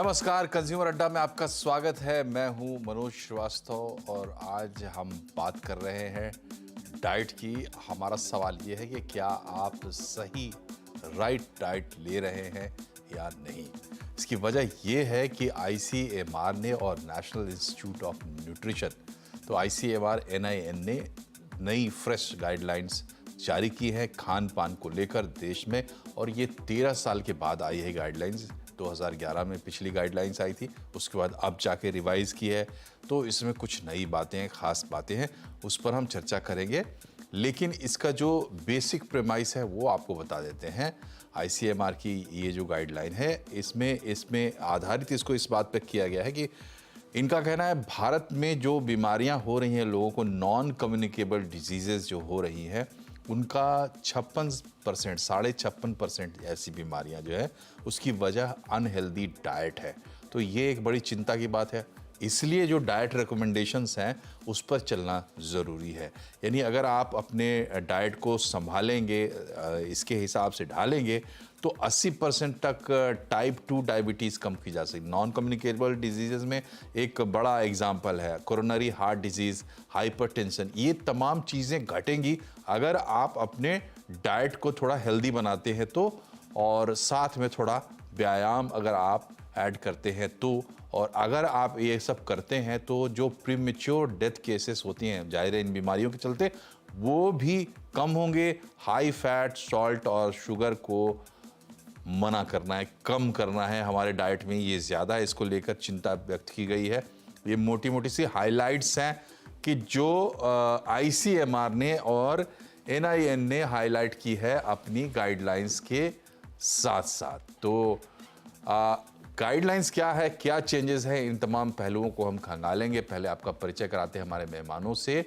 नमस्कार, कंज्यूमर अड्डा में आपका स्वागत है। मैं हूं मनोज श्रीवास्तव और आज हम बात कर रहे हैं डाइट की। हमारा सवाल ये है कि क्या आप सही राइट डाइट ले रहे हैं या नहीं। इसकी वजह ये है कि ICMR ने और नेशनल इंस्टीट्यूट ऑफ न्यूट्रिशन, तो ICMR NIN ने नई फ्रेश गाइडलाइंस जारी की है खान पान को लेकर देश में। और ये 13 साल के बाद आई है गाइडलाइंस। 2011 में पिछली गाइडलाइंस आई थी, उसके बाद अब जाके रिवाइज की है। तो इसमें कुछ नई बातें हैं, खास बातें हैं, उस पर हम चर्चा करेंगे। लेकिन इसका जो बेसिक प्रेमाइस है वो आपको बता देते हैं। ICMR की ये जो गाइडलाइन है इसमें आधारित इसको इस बात पर किया गया है कि इनका कहना है भारत में जो बीमारियां हो रही हैं, लोगों को नॉन कम्युनिकेबल डिजीजेज जो हो रही हैं, उनका 56%, 56.5% ऐसी बीमारियां जो है उसकी वजह अनहेल्दी डाइट है। तो ये एक बड़ी चिंता की बात है। इसलिए जो डाइट रिकमेंडेशंस हैं उस पर चलना ज़रूरी है। यानी अगर आप अपने डाइट को संभालेंगे, इसके हिसाब से ढालेंगे, तो 80% तक टाइप 2 डायबिटीज़ कम की जा सकती। नॉन कम्युनिकेबल डिजीज़ में एक बड़ा एग्जाम्पल है कोरोनरी हार्ट डिजीज़, हाइपरटेंशन। ये तमाम चीज़ें घटेंगी अगर आप अपने डाइट को थोड़ा हेल्दी बनाते हैं तो, और साथ में थोड़ा व्यायाम अगर आप ऐड करते हैं तो। और अगर आप ये सब करते हैं तो जो प्रीमेच्योर डेथ केसेस होती हैं जाहिर है इन बीमारियों के चलते, वो भी कम होंगे। हाई फैट, सॉल्ट और शुगर को मना करना है, कम करना है हमारे डाइट में, ये ज़्यादा है। इसको लेकर चिंता व्यक्त की गई है। ये मोटी मोटी सी हाइलाइट्स हैं कि जो ICMR ने और NIN ने हाईलाइट की है अपनी गाइडलाइंस के साथ साथ। तो गाइडलाइंस क्या है, क्या चेंजेस हैं, इन तमाम पहलुओं को हम खंगालेंगे। पहले आपका परिचय कराते हैं हमारे मेहमानों से।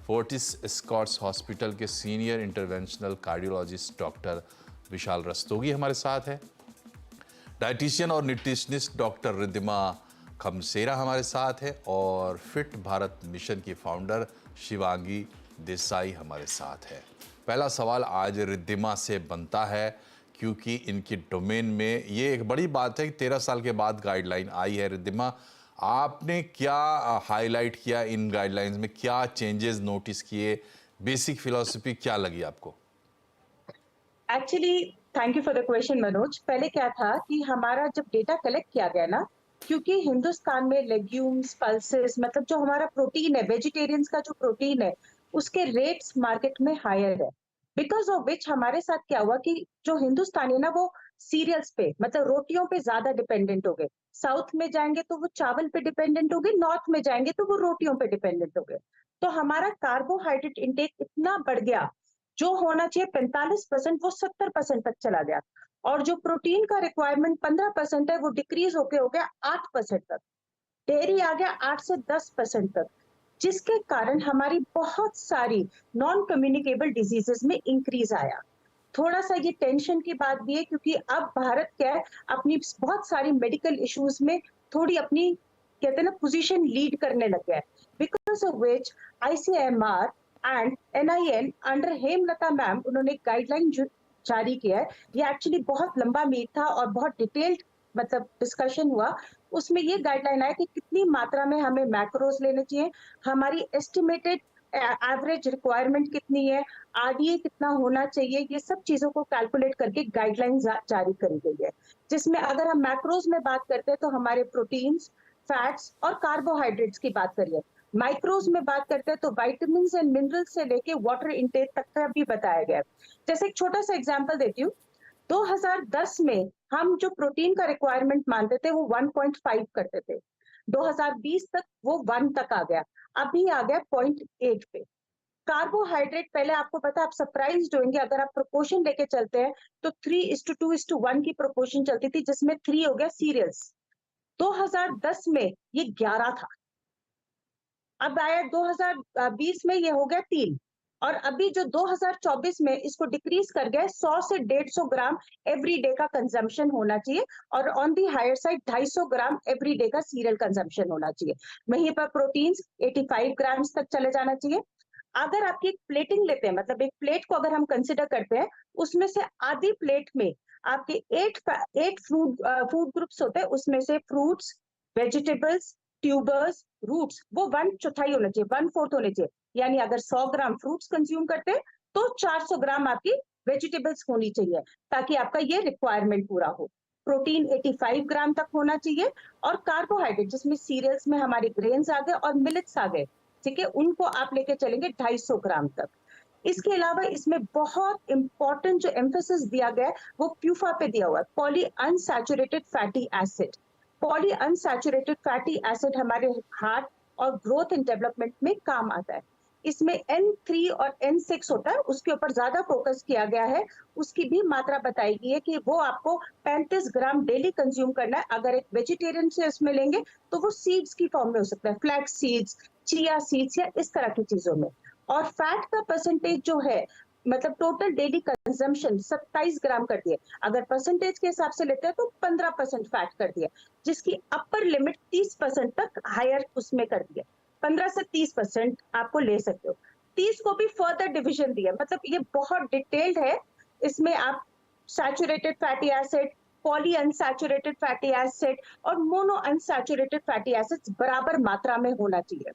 फोर्टिस स्कॉट्स हॉस्पिटल के सीनियर इंटरवेंशनल कार्डियोलॉजिस्ट डॉक्टर विशाल रस्तोगी हमारे साथ है। डाइटिशियन और न्यूट्रिशनिस्ट डॉक्टर रिद्धिमा खमसेरा हमारे साथ है। और फिट भारत मिशन की फाउंडर शिवांगी देसाई हमारे साथ है। पहला सवाल आज रिद्धिमा से बनता है क्योंकि इनके डोमेन में ये एक बड़ी बात है कि 13 साल के बाद गाइडलाइन आई है। रिद्धिमा, आपने क्या हाईलाइट किया इन गाइडलाइंस में, क्या चेंजेस नोटिस किए, बेसिक फिलॉसफी क्या लगी आपको? Actually thank you for the question Manoj. पहले क्या था कि हमारा जब डेटा कलेक्ट किया गया ना, क्योंकि हिंदुस्तान में लेग्यूम्स, पल्सेस, मतलब जो हमारा प्रोटीन है, वेजिटेरियंस का जो प्रोटीन है, उसके रेट्स मार्केट में हायर है। बिकॉज ऑफ विच हमारे साथ क्या हुआ कि जो हिंदुस्तानी है ना, वो सीरियल्स पे, मतलब रोटियों पे ज्यादा डिपेंडेंट हो गए। साउथ में जाएंगे तो वो चावल पे डिपेंडेंट हो गए, नॉर्थ में जाएंगे तो वो रोटियों पे डिपेंडेंट हो गए। तो हमारा कार्बोहाइड्रेट इंटेक इतना बढ़ गया, जो होना चाहिए 45% वो 70% तक चला गया। और जो प्रोटीन का रिक्वायरमेंट 15% है, वो डिक्रीज होके हो गया 8% तक। डेयरी आ गया 8 से 10% तक, जिसके कारण हमारी बहुत सारी नॉन कम्युनिकेबल डिजीजेस में इंक्रीज आया। थोड़ा सा ये टेंशन की बात भी है, क्योंकि अब भारत क्या है, अपनी बहुत सारी मेडिकल इश्यूज में थोड़ी अपनी, कहते हैं ना, पोजीशन लीड करने लग गया है। Because of which ICMR and NIN under Hemlata ma'am, उन्होंने गाइडलाइन जारी किया है। ये एक्चुअली बहुत लंबा मीट था और बहुत डिटेल्ड, मतलब डिस्कशन हुआ। उसमें ये गाइडलाइन आया कि कितनी मात्रा में हमें मैक्रोज लेने चाहिए, हमारी एस्टिमेटेड एवरेज रिक्वायरमेंट कितनी है, RDA कितना होना चाहिए, ये सब चीजों को कैलकुलेट करके गाइडलाइन जारी करी गई है। जिसमें अगर हम मैक्रोज में बात करते हैं तो हमारे प्रोटीन्स, फैट्स और कार्बोहाइड्रेट्स की बात करिए। माइक्रोज में बात करते हैं तो विटामिन एंड मिनरल्स से लेके वाटर इंटेक तक का भी बताया गया है। जैसे एक छोटा सा एग्जांपल देती हूँ। 2010 में हम जो प्रोटीन का रिक्वायरमेंट मानते थे वो 1.5 करते थे। 2020 तक वो 1 तक आ गया, अभी आ गया 0.8 पे। कार्बोहाइड्रेट, पहले आपको पता, आप सरप्राइज होंगे, अगर आप प्रोपोर्शन लेके चलते हैं तो 3:2:1 की प्रोपोर्शन चलती थी, जिसमें 3 हो गया सीरियल्स। 2010 में ये 11 था, अब आया 2020 में ये हो गया 3, और अभी जो 2024 में इसको डिक्रीज कर गया 100 से 150 ग्राम एवरी डे का कंजम्पशन होना चाहिए, और on the higher side 250 gram every day का सीरियल कंजम्पशन होना चाहिए। वहीं पर प्रोटीन्स 85 ग्राम्स तक चले जाना चाहिए। अगर आपकी एक प्लेटिंग लेते हैं, मतलब एक प्लेट को अगर हम कंसिडर करते हैं, उसमें से आधी प्लेट में आपके 8 फूड ग्रुप्स होते हैं, उसमें से फ्रूट्स, वेजिटेबल्स, ट्यूबर्स, रूट्स वो 1/4 होना चाहिए, 1/4 होने चाहिए। यानी अगर 100 ग्राम फ्रूट्स कंज्यूम करते हैं तो 400 ग्राम आपकी वेजिटेबल्स होनी चाहिए, ताकि आपका ये रिक्वायरमेंट पूरा हो। प्रोटीन 85 ग्राम तक होना चाहिए, और कार्बोहाइड्रेट जिसमें सीरियल्स में हमारे ग्रेन्स आ गए और मिलेट्स आ गए, ठीक है, उनको आप लेके चलेंगे 250 ग्राम तक। इसके अलावा इसमें बहुत इंपॉर्टेंट जो एम्फेसिस दिया गया है वो प्यूफा पे दिया हुआ है, poly unsaturated fatty acid. Poly unsaturated fatty acid हमारे हार्ट और ग्रोथ एंड डेवलपमेंट में काम आता है। इसमें N3 और N6 होता है, उसके ऊपर ज्यादा फोकस किया गया है। उसकी भी मात्रा बताई गई है कि वो आपको 35 ग्राम डेली कंज्यूम करना है। अगर एक वेजिटेरियन से इसमें लेंगे तो वो सीड्स की फॉर्म में हो सकता है, फ्लैक्स सीड्स, चिया सीड्स या इस तरह की चीजों में। और फैट का परसेंटेज जो है, मतलब टोटल डेली कंजम्पशन 27 ग्राम कर दिए, अगर परसेंटेज के हिसाब से लेते हैं तो 15% फैट कर दिया, जिसकी अपर लिमिट 30% तक हायर उसमें कर दिया। 15 से 30% आपको ले सकते हो। 30 को भी फर्दर डिविजन दिया, मतलब ये बहुत डिटेल्ड है। इसमें आप saturated fatty acid, poly unsaturated fatty acid और मोनो अनसैचुरेटेड फैटी एसिड्स बराबर मात्रा में होना चाहिए।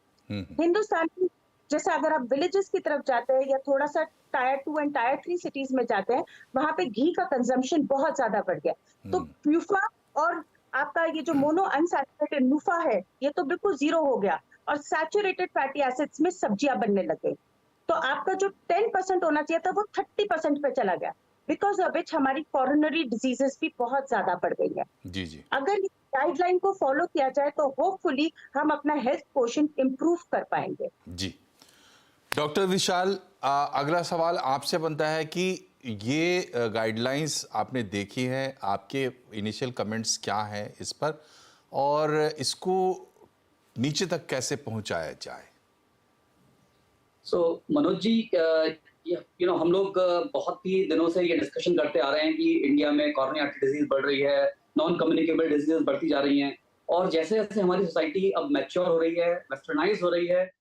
हिंदुस्तान की, जैसे अगर आप विलेजेस की तरफ जाते हैं या थोड़ा सा टायर 2 एंड टायर 3 सिटीज में जाते हैं, वहां पे घी का कंजम्पशन बहुत ज्यादा बढ़ गया। तो प्यूफा और आपका ये जो मोनो अनसैचुरेटेड नुफा है, ये तो बिल्कुल जीरो हो गया, और सैचुरेटेड फैटी एसिड्स में सब्जियां बनने लग गई। तो आपका जो 10% होना चाहिए था वो 30% पे चला गया, बिकॉज ऑफ विच हमारी कॉरोनरी डिजीजेस भी बहुत ज्यादा बढ़ गई है। जी जी अगर गाइडलाइन को फॉलो किया जाए तो होपफुली हम अपना हेल्थ पोर्शन इंप्रूव कर पाएंगे। जी। डॉक्टर विशाल, अगला सवाल आपसे बनता है कि ये गाइडलाइंस आपने देखी हैं, आपके इनिशियल कमेंट्स क्या हैं इस पर, और इसको नीचे तक कैसे पहुंचाया जाए? सो मनोज जी, हम लोग बहुत ही दिनों से ये डिस्कशन करते आ रहे हैं कि इंडिया में कॉरोनरी आर्टरी डिजीज बढ़ रही है, नॉन कम्युनिकेबल डिजीजेस बढ़ती जा रही हैं, और जैसे जैसे हमारी सोसाइटी अब मैच्योर हो रही है, वेस्टर्नाइज हो रही है,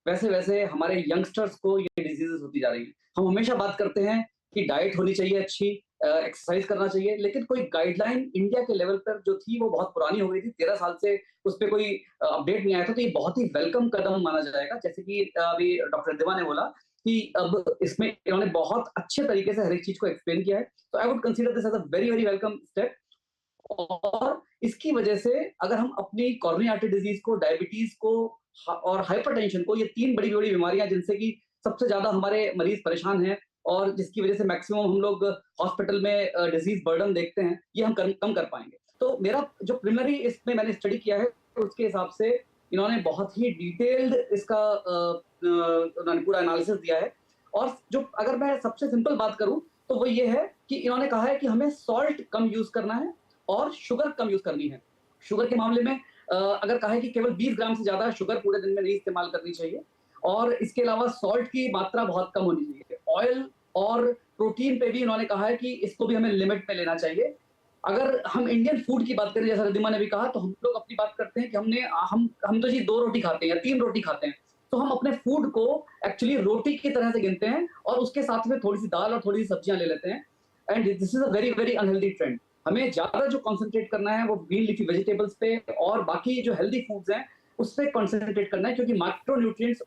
वैसे वैसे हमारे यंगस्टर्स को ये डिजीजेस होती जा रही हैं। हम हमेशा बात करते हैं कि डाइट होनी चाहिए अच्छी, एक्सरसाइज करना चाहिए, लेकिन कोई गाइडलाइन इंडिया के लेवल पर जो थी वो बहुत पुरानी हो गई थी, 13 साल से उस पर कोई अपडेट नहीं आया था। तो ये बहुत ही वेलकम कदम माना जाएगा, जैसे कि अभी डॉक्टर रिद्धिमा ने बोला कि अब इसमें इन्होंने बहुत अच्छे तरीके से हर एक चीज को एक्सप्लेन किया है। तो I would consider this as a very very welcome step. और इसकी वजह से अगर हम अपनी कॉरोनरी आर्टरी डिजीज को, डायबिटीज को और हाइपरटेंशन को, ये 3 बड़ी बड़ी बीमारियां जिनसे कि सबसे ज्यादा हमारे मरीज परेशान हैं और जिसकी वजह से मैक्सिमम हम लोग हॉस्पिटल में डिजीज बर्डन देखते हैं, ये हम कम कर पाएंगे। तो मेरा जो प्रिलिमिनरी इसमें मैंने स्टडी किया है, उसके हिसाब से इन्होंने बहुत ही डिटेल्ड इसका उन्होंने पूरा एनालिसिस दिया है। और जो अगर मैं सबसे सिंपल बात करूं तो वो ये है कि इन्होंने कहा है कि हमें सॉल्ट कम यूज करना है और शुगर कम यूज करनी है। शुगर के मामले में अगर कहा है कि केवल 20 ग्राम से ज्यादा शुगर पूरे दिन में नहीं इस्तेमाल करनी चाहिए, और इसके अलावा सॉल्ट की मात्रा बहुत कम होनी चाहिए। ऑयल और प्रोटीन पे भी इन्होंने कहा है कि इसको भी हमें लिमिट में लेना चाहिए। अगर हम इंडियन फूड की बात करें, जैसा रिद्धिमा ने भी कहा, तो हम लोग अपनी बात करते हैं कि हम तो जी 2 रोटी खाते हैं या 3 रोटी खाते हैं, तो हम अपने फूड को एक्चुअली रोटी की तरह से गिनते हैं और उसके साथ में थोड़ी सी दाल और थोड़ी सी सब्जियां ले लेते हैं। And this is a very very unhealthy trend. हमें ज्यादा जो कॉन्सेंट्रेट करना है वो ग्रीन लीफी वेजिटेबल्स पे और बाकी जो हेल्दी फूड्स हैं उस पर कॉन्सेंट्रेट करना है, क्योंकि माइक्रो न्यूट्रिएंट्स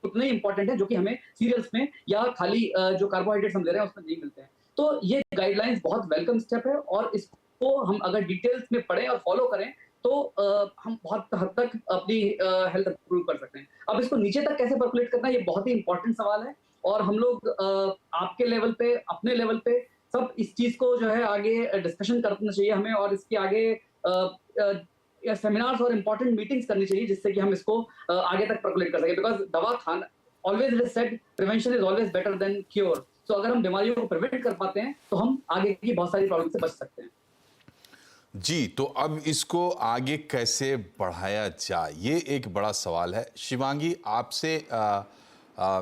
उतने इंपॉर्टेंट है जो कि हमें सीरियल्स में या खाली जो कार्बोहाइड्रेट्स हम ले रहे हैं उसमें नहीं मिलते हैं। तो ये गाइडलाइंस बहुत वेलकम स्टेप है, और इसको हम अगर डिटेल्स में पढ़ें और फॉलो करें तो हम बहुत हद तक अपनी हेल्थ इंप्रूव कर सकते हैं। अब इसको नीचे तक कैसे पर्कुलेट करना है, ये बहुत ही इंपॉर्टेंट सवाल है, और हम लोग आपके लेवल पे, अपने लेवल पे सब इस चीज को जो है आगे डिस्कशन करना चाहिए हमें, और इसके आगे सेमिनार्स और इंपॉर्टेंट मीटिंग्स करनी चाहिए, जिससे कि हम इसको आगे तक पर्कुलेट कर सके। बिकॉज दवा खाना, always it is said, prevention is always better than cure. So अगर हम बीमारियों को प्रिवेंट कर पाते हैं तो हम आगे की बहुत सारी प्रॉब्लम से बच सकते हैं। जी, तो अब इसको आगे कैसे बढ़ाया जाए, ये एक बड़ा सवाल है। शिवांगी, आपसे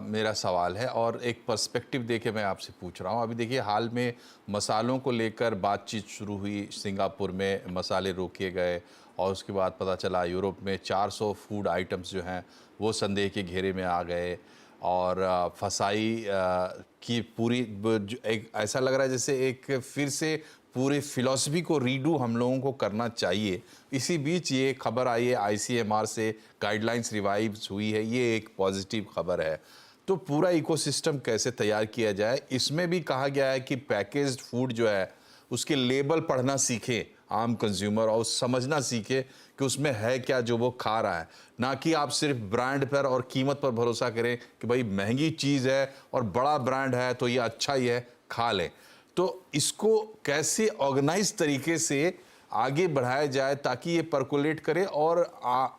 मेरा सवाल है और एक पर्सपेक्टिव देके मैं आपसे पूछ रहा हूँ। अभी देखिए, हाल में मसालों को लेकर बातचीत शुरू हुई, सिंगापुर में मसाले रोके गए, और उसके बाद पता चला यूरोप में 400 फूड आइटम्स जो हैं वो संदेह के घेरे में आ गए। और फसाई की पूरी एक ऐसा लग रहा है जैसे एक फिर से पूरी फिलॉसफी को रीडू हम लोगों को करना चाहिए। इसी बीच ये खबर आई है आईसीएमआर से गाइडलाइंस रिवाइव हुई है, ये एक पॉजिटिव खबर है। तो पूरा इकोसिस्टम कैसे तैयार किया जाए, इसमें भी कहा गया है कि पैकेज्ड फूड जो है उसके लेबल पढ़ना सीखे आम कंज्यूमर और समझना सीखे कि उसमें है क्या जो वो खा रहा है, ना कि आप सिर्फ ब्रांड पर और कीमत पर भरोसा करें कि भाई महंगी चीज़ है और बड़ा ब्रांड है तो ये अच्छा ही है, खा लें। तो इसको कैसे ऑर्गेनाइज तरीके से आगे बढ़ाया जाए ताकि ये परकोलेट करे और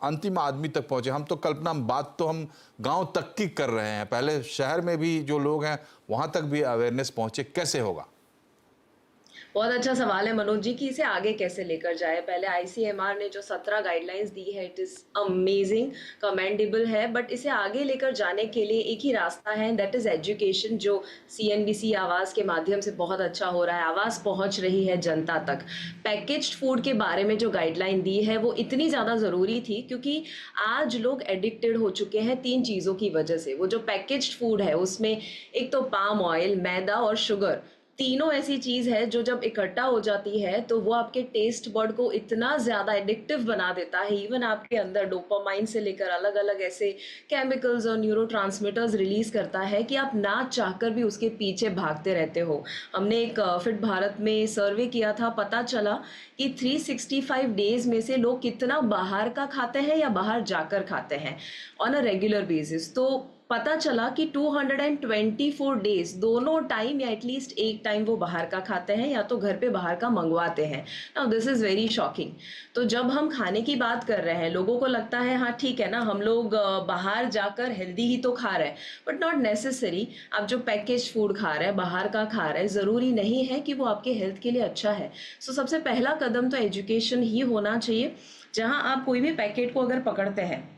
अंतिम आदमी तक पहुंचे। हम तो कल्पना बात तो हम गांव तक की कर रहे हैं, पहले शहर में भी जो लोग हैं वहां तक भी अवेयरनेस पहुंचे, कैसे होगा? बहुत अच्छा सवाल है मनोज जी कि इसे आगे कैसे लेकर जाए। पहले आईसीएमआर ने जो 17 गाइडलाइंस दी है, इट इज अमेजिंग, कमेंडेबल है, बट इसे आगे लेकर जाने के लिए एक ही रास्ता है, दैट इज एजुकेशन, जो सीएनबीसी आवाज़ के माध्यम से बहुत अच्छा हो रहा है। आवाज़ पहुंच रही है जनता तक। पैकेज्ड फूड के बारे में जो गाइडलाइन दी है वो इतनी ज़्यादा ज़रूरी थी क्योंकि आज लोग एडिक्टेड हो चुके हैं 3 चीज़ों की वजह से। वो जो पैकेज्ड फूड है उसमें एक तो पाम ऑयल, मैदा और शुगर, तीनों ऐसी चीज है जो जब इकट्ठा हो जाती है तो वो आपके टेस्ट बर्ड को इतना ज्यादा एडिक्टिव बना देता है। इवन आपके अंदर डोपामाइन से लेकर अलग अलग ऐसे केमिकल्स और न्यूरोट्रांसमीटर्स रिलीज करता है कि आप ना चाहकर भी उसके पीछे भागते रहते हो। हमने एक फिट भारत में सर्वे किया था, पता चला कि 365 डेज में से लोग कितना बाहर का खाते हैं या बाहर जाकर खाते हैं ऑन अ रेगुलर बेसिस। तो पता चला कि 224 डेज दोनों टाइम या एटलीस्ट एक टाइम वो बाहर का खाते हैं या तो घर पे बाहर का मंगवाते हैं। Now this is very shocking. तो जब हम खाने की बात कर रहे हैं, लोगों को लगता है हाँ ठीक है ना, हम लोग बाहर जाकर हेल्दी ही तो खा रहे हैं, बट नॉट नेसेसरी। आप जो पैकेज फूड खा रहे हैं, बाहर का खा रहे हैं, ज़रूरी नहीं है कि वो आपके हेल्थ के लिए अच्छा है। सो सबसे पहला कदम तो एजुकेशन ही होना चाहिए। जहाँ आप कोई भी पैकेट को अगर पकड़ते हैं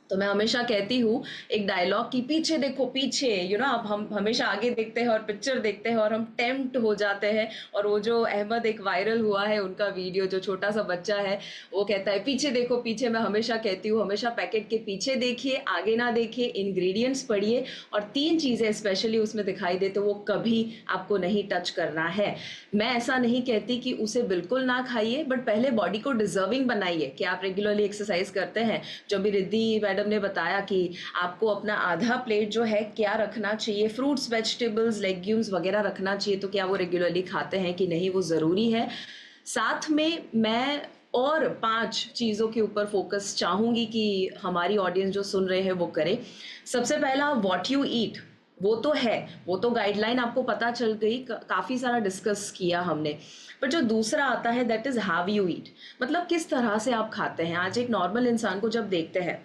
तो मैं हमेशा कहती हूँ एक डायलॉग की, पीछे देखो पीछे, आप हम हमेशा आगे देखते हैं और पिक्चर देखते हैं और हम टेम्प्ट हो जाते हैं। और वो जो अहमद एक वायरल हुआ है उनका वीडियो, जो छोटा सा बच्चा है वो कहता है पीछे देखो पीछे। मैं हमेशा कहती हूँ हमेशा पैकेट के पीछे देखिए, आगे ना देखिए, इंग्रेडिएंट्स पढ़िए और 3 चीज़ें स्पेशली उसमें दिखाई दे तो वो कभी आपको नहीं टच करना है। मैं ऐसा नहीं कहती कि उसे बिल्कुल ना खाइए, बट पहले बॉडी को डिजर्विंग बनाइए कि आप रेगुलरली एक्सरसाइज करते हैं। जो भी रिद्धि मैडम ने बताया कि आपको अपना आधा प्लेट जो है क्या रखना चाहिए, फ्रूट्स, वेजिटेबल्स, लेग्यूम्स वगैरह रखना चाहिए, तो क्या वो रेगुलरली खाते हैं कि नहीं, वो ज़रूरी है। साथ में मैं और 5 चीज़ों के ऊपर फोकस चाहूँगी कि हमारी ऑडियंस जो सुन रहे हैं वो करे। सबसे पहला, व्हाट यू ईट, वो तो है, वो तो गाइडलाइन आपको पता चल गई, काफ़ी सारा डिस्कस किया हमने। पर जो दूसरा आता है that is how you eat, मतलब किस तरह से आप खाते हैं। आज एक नॉर्मल इंसान को जब देखते हैं,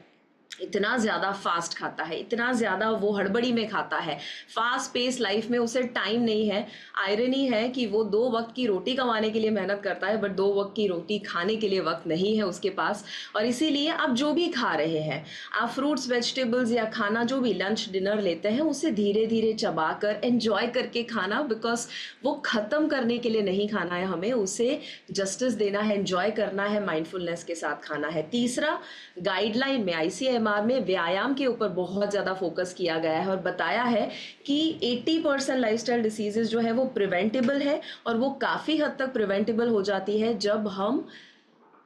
इतना ज़्यादा फास्ट खाता है, इतना ज़्यादा वो हड़बड़ी में खाता है, फास्ट पेस लाइफ में उसे टाइम नहीं है। आयरनी है कि वो 2 वक्त की रोटी कमाने के लिए मेहनत करता है, बट 2 वक्त की रोटी खाने के लिए वक्त नहीं है उसके पास। और इसीलिए आप जो भी खा रहे हैं, आप फ्रूट्स, वेजिटेबल्स या खाना जो भी लंच डिनर लेते हैं, उसे धीरे धीरे चबा कर एंजॉय करके खाना, बिकॉज वो ख़त्म करने के लिए नहीं खाना है, हमें उसे जस्टिस देना है, एंजॉय करना है, माइंडफुलनेस के साथ खाना है। तीसरा, गाइडलाइन में आईसीएमआर में व्यायाम के ऊपर बहुत ज़्यादा फोकस किया गया है और बताया है कि 80% लाइफस्टाइल डिसीजेज जो है वो प्रिवेंटेबल है, और वो काफ़ी हद तक प्रिवेंटेबल हो जाती है जब हम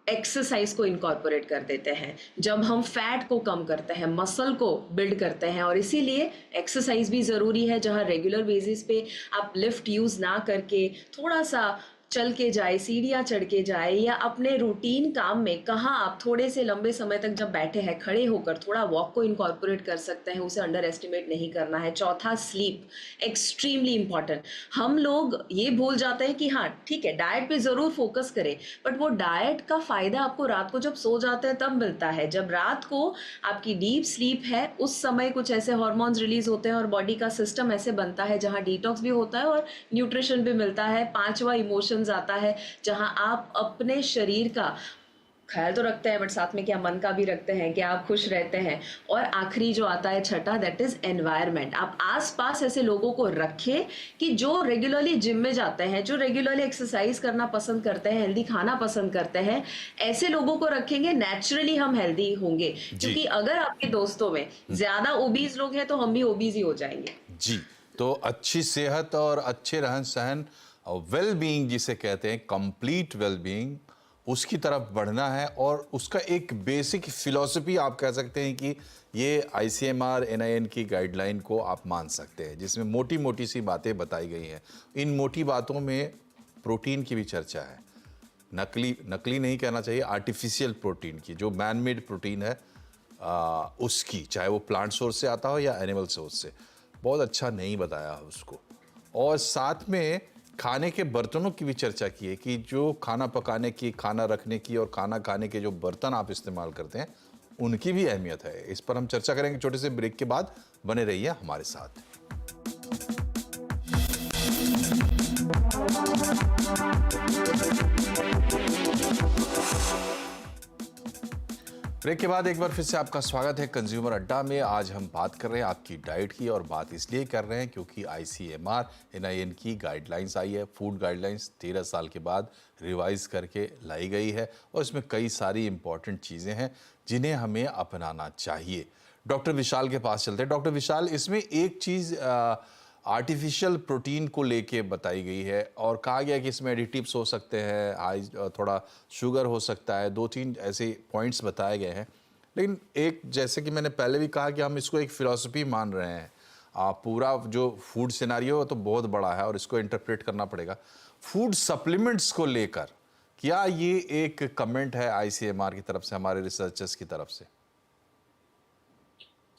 एक्सरसाइज को इनकॉर्पोरेट कर देते हैं, जब हम फैट को कम करते हैं, मसल को बिल्ड करते हैं। और इसीलिए एक्सरसाइज भी ज़रूरी है, जहां रेगुलर बेसिस पे आप लिफ्ट यूज़ ना करके थोड़ा सा चल के जाए, सीढ़ियाँ चढ़ के जाए, या अपने रूटीन काम में कहाँ आप थोड़े से लंबे समय तक जब बैठे हैं खड़े होकर थोड़ा वॉक को इनकॉर्पोरेट कर सकते हैं, उसे अंडर एस्टिमेट नहीं करना है। चौथा, स्लीप, एक्सट्रीमली इंपॉर्टेंट। हम लोग ये भूल जाते हैं कि हाँ ठीक है डाइट पे ज़रूर फोकस करें, बट वो डाइट का फ़ायदा आपको रात को जब सो जाते हैं तब मिलता है। जब रात को आपकी डीप स्लीप है, उस समय कुछ ऐसे हार्मोन्स रिलीज होते हैं और बॉडी का सिस्टम ऐसे बनता है जहाँ डिटॉक्स भी होता है और न्यूट्रिशन भी मिलता है। 5वां, इमोशन आता है, जहां आप अपने शरीर का ख्याल तो रखते हैं बट साथ में क्या मन का भी रखते हैं, क्या आप खुश रहते हैं। और आखिरी जो आता है छठा, दैट इज एनवायरनमेंट। आप आसपास ऐसे लोगों को रखें कि जो रेगुलरली जिम में जाते हैं, जो रेगुलरली एक्सरसाइज करना पसंद करते हैं, हेल्दी खाना पसंद करते हैं, ऐसे लोगों को रखेंगे, नेचुरली हम हेल्दी होंगे। क्योंकि अगर आपके दोस्तों में ज्यादा ओबीज लोग हैं तो हम भी ओबीज ही हो जाएंगे। जी, तो अच्छी सेहत और अच्छे रहन सहन और वेल बीइंग जिसे कहते हैं, कंप्लीट वेल बीइंग, उसकी तरफ बढ़ना है। और उसका एक बेसिक फिलॉसफी आप कह सकते हैं कि ये आईसीएमआर एनआईएन की गाइडलाइन को आप मान सकते हैं, जिसमें मोटी मोटी सी बातें बताई गई हैं। इन मोटी बातों में प्रोटीन की भी चर्चा है, नकली नहीं कहना चाहिए, आर्टिफिशियल प्रोटीन की, जो मैन मेड प्रोटीन है उसकी, चाहे वो प्लांट सोर्स से आता हो या एनिमल सोर्स से, बहुत अच्छा नहीं बताया उसको। और साथ में खाने के बर्तनों की भी चर्चा की है कि जो खाना पकाने की, खाना रखने की और खाना खाने के जो बर्तन आप इस्तेमाल करते हैं, उनकी भी अहमियत है। इस पर हम चर्चा करेंगे छोटे से ब्रेक के बाद। बने रहिए हमारे साथ। ब्रेक के बाद एक बार फिर से आपका स्वागत है कंज्यूमर अड्डा में। आज हम बात कर रहे हैं आपकी डाइट की, और बात इसलिए कर रहे हैं क्योंकि आईसीएमआर एनआईएन की गाइडलाइंस आई है। फूड गाइडलाइंस 13 साल के बाद रिवाइज करके लाई गई है, और इसमें कई सारी इंपॉर्टेंट चीज़ें हैं जिन्हें हमें अपनाना चाहिए। डॉक्टर विशाल के पास चलते हैं। डॉक्टर विशाल, इसमें एक चीज़ आर्टिफिशियल प्रोटीन को लेके बताई गई है, और कहा गया कि इसमें एडिटिव्स हो सकते हैं, थोड़ा शुगर हो सकता है, 2-3 ऐसे पॉइंट्स बताए गए हैं। लेकिन एक, जैसे कि मैंने पहले भी कहा कि हम इसको एक फ़िलॉसफी मान रहे हैं। पूरा जो फूड सिनारियो है तो बहुत बड़ा है और इसको इंटरप्रेट करना पड़ेगा। फूड सप्लीमेंट्स को लेकर क्या ये एक कमेंट है आईसीएमआर की तरफ से, हमारे रिसर्चर्स की तरफ से?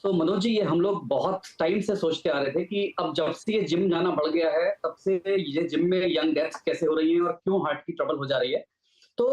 तो मनोज जी, ये हम लोग बहुत टाइम से सोचते आ रहे थे कि अब जब से ये जिम जाना बढ़ गया है, तब से ये जिम में यंग डेथ्स कैसे हो रही हैं और क्यों हार्ट की ट्रबल हो जा रही है। तो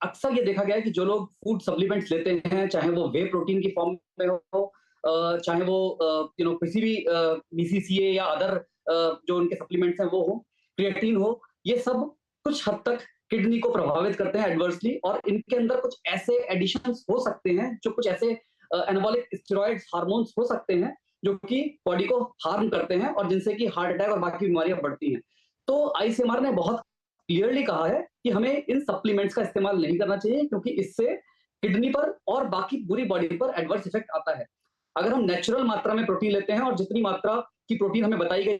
अक्सर ये देखा गया है कि जो लोग फूड सप्लीमेंट्स लेते हैं, चाहे वो वे प्रोटीन की फॉर्म में हो, चाहे वो किसी भी बीसीसीए या अदर जो उनके सप्लीमेंट्स हैं वो हो, क्रिएटिन हो, ये सब कुछ हद तक किडनी को प्रभावित करते हैं एडवर्सली, और इनके अंदर कुछ ऐसे एडिशंस हो सकते हैं, जो कुछ ऐसे एनाबॉलिक स्टेरॉइड्स हार्मोन्स हो सकते हैं जो कि बॉडी को हार्म करते हैं और जिनसे कि हार्ट अटैक और बाकी बीमारियां बढ़ती हैं। तो आईसीएमआर ने बहुत क्लियरली कहा है कि हमें इन सप्लीमेंट्स का इस्तेमाल नहीं करना चाहिए, क्योंकि इससे किडनी पर और बाकी पूरी बॉडी पर एडवर्स इफेक्ट आता है। अगर हम नेचुरल मात्रा में प्रोटीन लेते हैं, और जितनी मात्रा की प्रोटीन हमें बताई गई,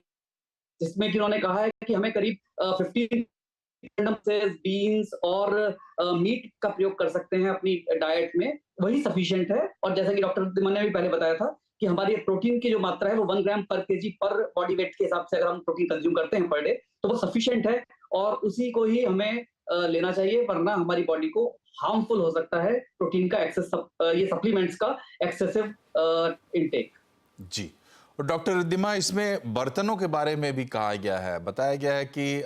जिसमें कि उन्होंने कहा है कि हमें करीब 15 बीन्स और मीट का प्रयोग कर सकते हैं अपनी डाइट में, वही सफिशिएंट है। और जैसा कि डॉक्टर तिमन ने भी पहले बताया था कि हमारी प्रोटीन की जो मात्रा है वो 1 ग्राम पर केजी पर बॉडी वेट के हिसाब से अगर हम प्रोटीन कंज्यूम करते हैं पर डे, तो वो सफिशिएंट है, और उसी को ही हमें लेना चाहिए, वरना हमारी बॉडी को हार्मफुल हो सकता है प्रोटीन का एक्सेस, ये सप्लीमेंट्स का एक्सेसिव इनटेक। जी। और डॉक्टर रिद्धिमा, इसमें बर्तनों के बारे में भी कहा गया है, बताया गया है कि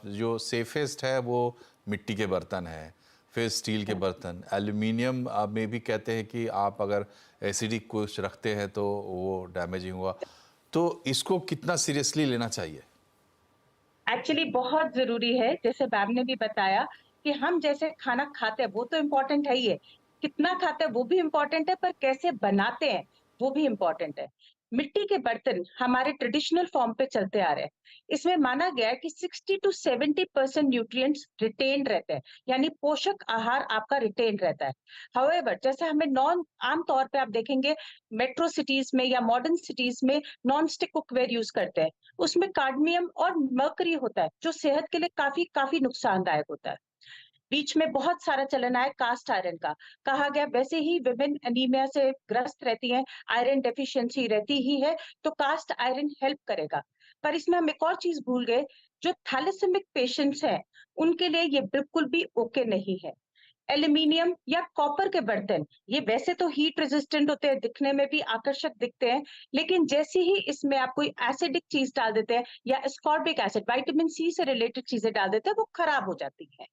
जो सेफेस्ट है वो मिट्टी के बर्तन है, फिर स्टील के बर्तन, एल्यूमिनियम में भी कहते हैं कि आप अगर एसिडिक कुछ रखते हैं तो वो डैमेजिंग हुआ। तो इसको कितना सीरियसली लेना चाहिए? एक्चुअली बहुत जरूरी है, जैसे मैम ने भी बताया कि हम जैसे खाना खाते हैं वो तो इम्पोर्टेंट है ही है, कितना खाते हैं वो भी इम्पोर्टेंट है, पर कैसे बनाते हैं वो भी इम्पोर्टेंट है। मिट्टी के बर्तन हमारे ट्रेडिशनल फॉर्म पे चलते आ रहे हैं। इसमें माना गया है कि 60 to 70% न्यूट्रिएंट्स रिटेन रहते हैं, यानी पोषक आहार आपका रिटेन रहता है। हाउएवर, जैसे हमें नॉन आम तौर पे आप देखेंगे मेट्रो सिटीज में या मॉडर्न सिटीज में नॉन स्टिक कुकवेयर यूज करते हैं, उसमें कार्डमियम और मर्करी होता है, जो सेहत के लिए काफी काफी नुकसानदायक होता है। बीच में बहुत सारा चलन आया कास्ट आयरन का, कहा गया वैसे ही विमेन एनीमिया से ग्रस्त रहती हैं, आयरन डेफिशिएंसी रहती ही है, तो कास्ट आयरन हेल्प करेगा। पर इसमें हम एक और चीज भूल गए, जो थैलेसेमिक पेशेंट्स हैं उनके लिए ये बिल्कुल भी ओके नहीं है। एल्यूमिनियम या कॉपर के बर्तन ये वैसे तो हीट रेजिस्टेंट होते हैं, दिखने में भी आकर्षक दिखते हैं, लेकिन जैसे ही इसमें आप कोई एसिडिक चीज डाल देते हैं या एस्कॉर्बिक एसिड, विटामिन सी से रिलेटेड चीजें डाल देते हैं, वो खराब हो जाती है।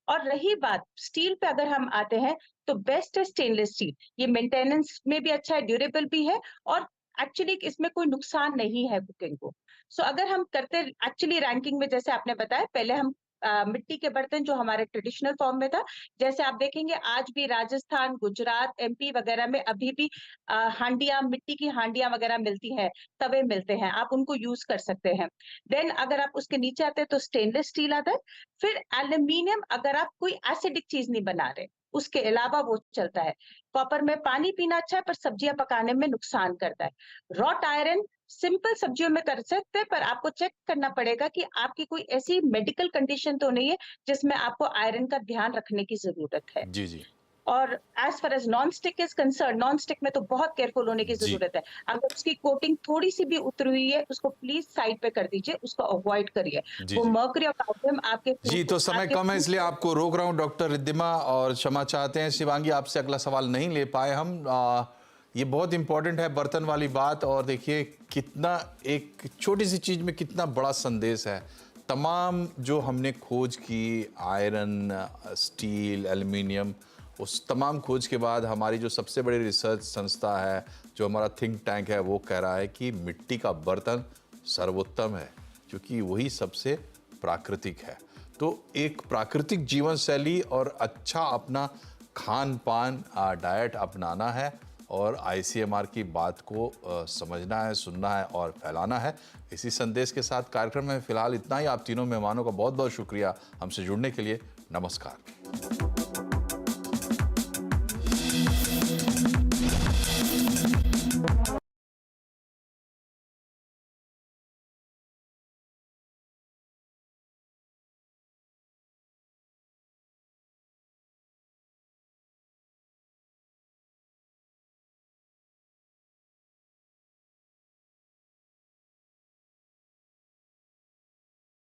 और रही बात स्टील पे अगर हम आते हैं, तो बेस्ट है स्टेनलेस स्टील। ये मेंटेनेंस में भी अच्छा है, ड्यूरेबल भी है, और एक्चुअली इसमें कोई नुकसान नहीं है कुकिंग को। सो अगर हम करते एक्चुअली रैंकिंग में, जैसे आपने बताया, पहले हम मिट्टी के बर्तन जो हमारे ट्रेडिशनल फॉर्म में था, जैसे आप देखेंगे आज भी राजस्थान, गुजरात, एमपी वगैरह में अभी भी हांडियां, मिट्टी की हांडियां वगैरह मिलती हैं, तवे मिलते हैं, आप उनको यूज कर सकते हैं। देन अगर आप उसके नीचे आते हैं तो स्टेनलेस स्टील आता है। फिर एल्यूमिनियम, अगर आप कोई एसिडिक चीज नहीं बना रहे, उसके अलावा वो चलता है। कॉपर में पानी पीना अच्छा है, पर सब्जियां पकाने में नुकसान करता है। रॉट आयरन सिंपल सब्जियों में कर सकते हैं, पर आपको चेक करना पड़ेगा कि आपकी कोई ऐसी मेडिकल कंडीशन तो नहीं है जिसमें आपको आयरन का ध्यान रखने की जरूरत है। जी जी और as far as non stick is concern, non stick में तो बहुत केयरफुल होने की जी जरूरत है। अगर उसकी कोटिंग थोड़ी सी भी उतरी हुई है, उसको प्लीज साइड पे कर दीजिए, उसको अवॉइड करिए। जी वो जी मर्क्यूरी और कैल्शियम आपके जी। तो समय आपके कम है इसलिए आपको रोक रहा हूँ डॉक्टर रिद्धिमा, और क्षमा चाहते हैं शिवांगी, आपसे अगला सवाल नहीं ले पाए हम। ये बहुत इंपॉर्टेंट है बर्तन वाली बात, और देखिए कितना एक छोटी सी चीज़ में कितना बड़ा संदेश है। तमाम जो हमने खोज की, आयरन, स्टील, एल्युमिनियम, उस तमाम खोज के बाद हमारी जो सबसे बड़ी रिसर्च संस्था है, जो हमारा थिंक टैंक है, वो कह रहा है कि मिट्टी का बर्तन सर्वोत्तम है, क्योंकि वही सबसे प्राकृतिक है। तो एक प्राकृतिक जीवन शैली और अच्छा अपना खान पान, डाइट अपनाना है, और आईसीएमआर की बात को समझना है, सुनना है और फैलाना है। इसी संदेश के साथ कार्यक्रम में फिलहाल इतना ही। आप तीनों मेहमानों का बहुत बहुत शुक्रिया हमसे जुड़ने के लिए। नमस्कार।